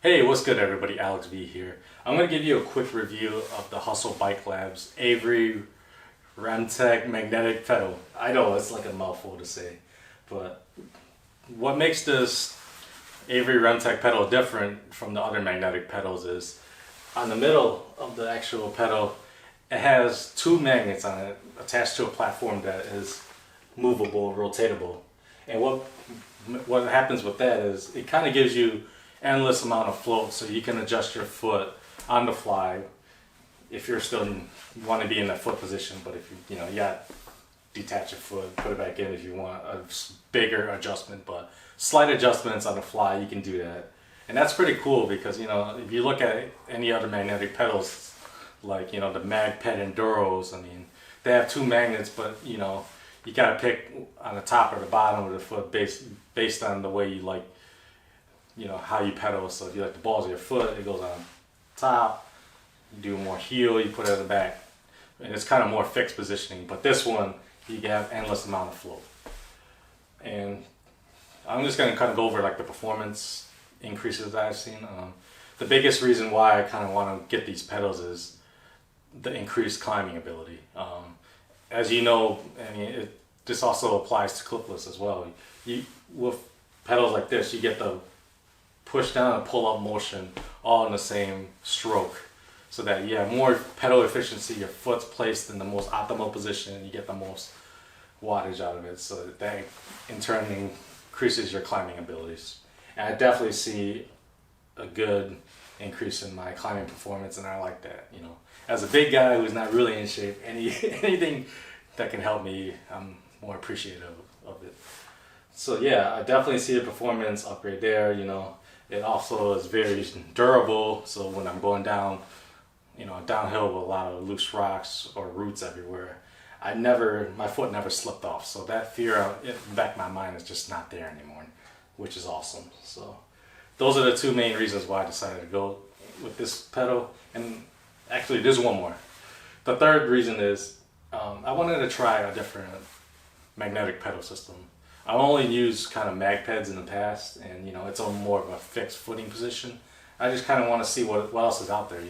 Hey, what's good everybody? Alex V here. I'm going to give you a quick review of the Hustle Bike Labs Avery Remtech magnetic pedal. I know it's like a mouthful to say, but what makes this Avery Remtech pedal different from the other magnetic pedals is on the middle of the actual pedal, it has two magnets on it attached to a platform that is movable, rotatable. And what happens with that is it kind of gives you endless amount of float, so you can adjust your foot on the fly if you're still want to be in that foot position. But if you got detach your foot, put it back in if you want a bigger adjustment. But slight adjustments on the fly, you can do that, and that's pretty cool because if you look at any other magnetic pedals, like the MagPed Enduros, I mean they have two magnets, but you gotta pick on the top or the bottom of the foot based on the way you like. How you pedal. So if you like the balls of your foot, it goes on top. You do more heel, you put it in the back, and it's kind of more fixed positioning. But this one, you have endless amount of flow. And I'm just gonna kind of go over like the performance increases that I've seen. The biggest reason why I kind of want to get these pedals is the increased climbing ability. As you know, I mean, this also applies to clipless as well. With pedals like this, you get the push down and pull up motion all in the same stroke, so that you have more pedal efficiency, your foot's placed in the most optimal position, and you get the most wattage out of it, so that in turn increases your climbing abilities. And I definitely see a good increase in my climbing performance, and I like that. As a big guy who's not really in shape, anything that can help me, I'm more appreciative of it. So yeah, I definitely see a performance upgrade there. It also is very durable, so when I'm going down, downhill with a lot of loose rocks or roots everywhere, my foot never slipped off. So that fear in the back of my mind is just not there anymore, which is awesome. So those are the two main reasons why I decided to go with this pedal. And actually, there's one more. The third reason is I wanted to try a different magnetic pedal system. I've only used kind of MagPeds in the past, and it's on more of a fixed footing position. I just kind of want to see what else is out there.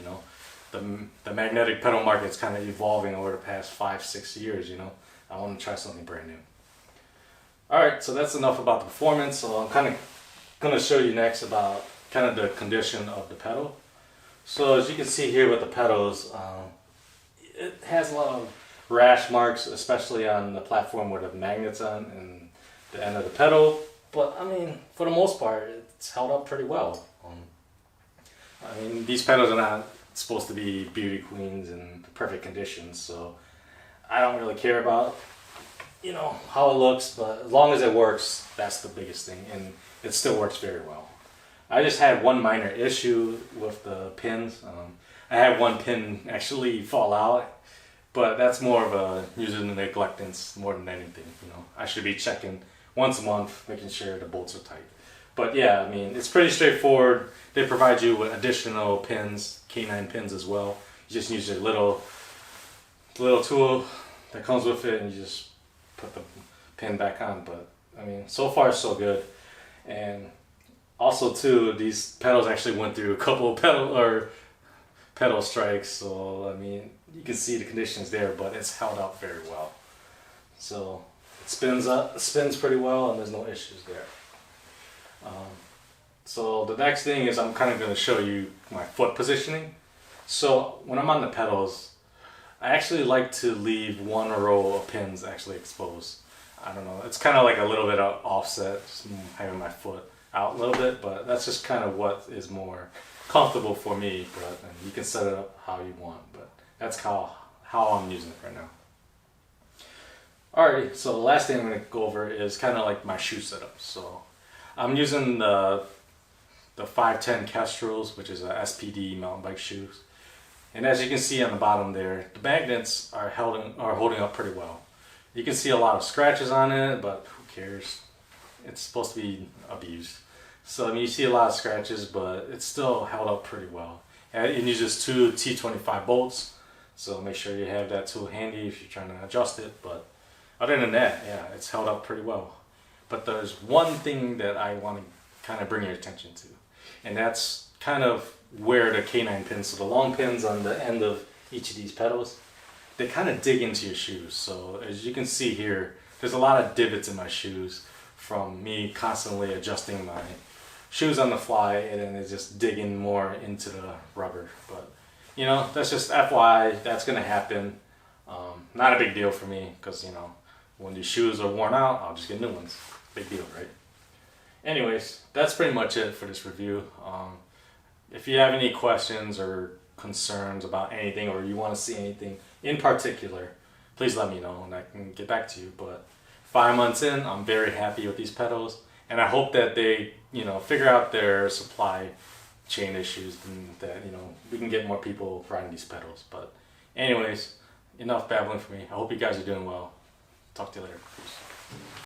The magnetic pedal market is kind of evolving over the past 5-6 years. I want to try something brand new. Alright, so that's enough about the performance. So I'm kind of going to show you next about kind of the condition of the pedal. So as you can see here with the pedals, it has a lot of rash marks, especially on the platform where the magnet's on and the end of the pedal, but I mean, for the most part, it's held up pretty well. I mean, these pedals are not supposed to be beauty queens and perfect conditions, so I don't really care about, how it looks, but as long as it works, that's the biggest thing, and it still works very well. I just had one minor issue with the pins. I had one pin actually fall out, but that's more of a user neglectance more than anything. I should be checking once a month, making sure the bolts are tight. But yeah, I mean, it's pretty straightforward. They provide you with additional pins, K9 pins as well. You just use your little tool that comes with it, and you just put the pin back on. But I mean, so far so good. And also too, these pedals actually went through a couple of pedal strikes, so I mean, you can see the conditions there, but it's held up very well. So it spins pretty well, and there's no issues there. So the next thing is I'm kind of going to show you my foot positioning. So when I'm on the pedals, I actually like to leave one row of pins actually exposed. I don't know, it's kind of like a little bit of offset, just having my foot out a little bit, but that's just kind of what is more comfortable for me. But you can set it up how you want, but that's how I'm using it right now. Alright, so the last thing I'm going to go over is kind of like my shoe setup. So I'm using the 510 Kestrels, which is a SPD mountain bike shoes. And as you can see on the bottom there, the magnets are holding up pretty well. You can see a lot of scratches on it, but who cares? It's supposed to be abused. So I mean, you see a lot of scratches, but it's still held up pretty well. And it uses two T25 bolts, so make sure you have that tool handy if you're trying to adjust it. But other than that, yeah, it's held up pretty well. But there's one thing that I want to kind of bring your attention to, and that's kind of wear the canine pins, so the long pins on the end of each of these pedals, they kind of dig into your shoes. So as you can see here, there's a lot of divots in my shoes from me constantly adjusting my shoes on the fly, and then it's just digging more into the rubber. But you know, that's just FYI, that's gonna happen. Not a big deal for me, because you know, when these shoes are worn out, I'll just get new ones. Big deal, right? Anyways, that's pretty much it for this review. If you have any questions or concerns about anything, or you want to see anything in particular, please let me know and I can get back to you. But 5 months in, I'm very happy with these pedals, and I hope that they, you know, figure out their supply chain issues, and that, you know, we can get more people riding these pedals. But anyways, enough babbling for me. I hope you guys are doing well. Talk to you later. Peace.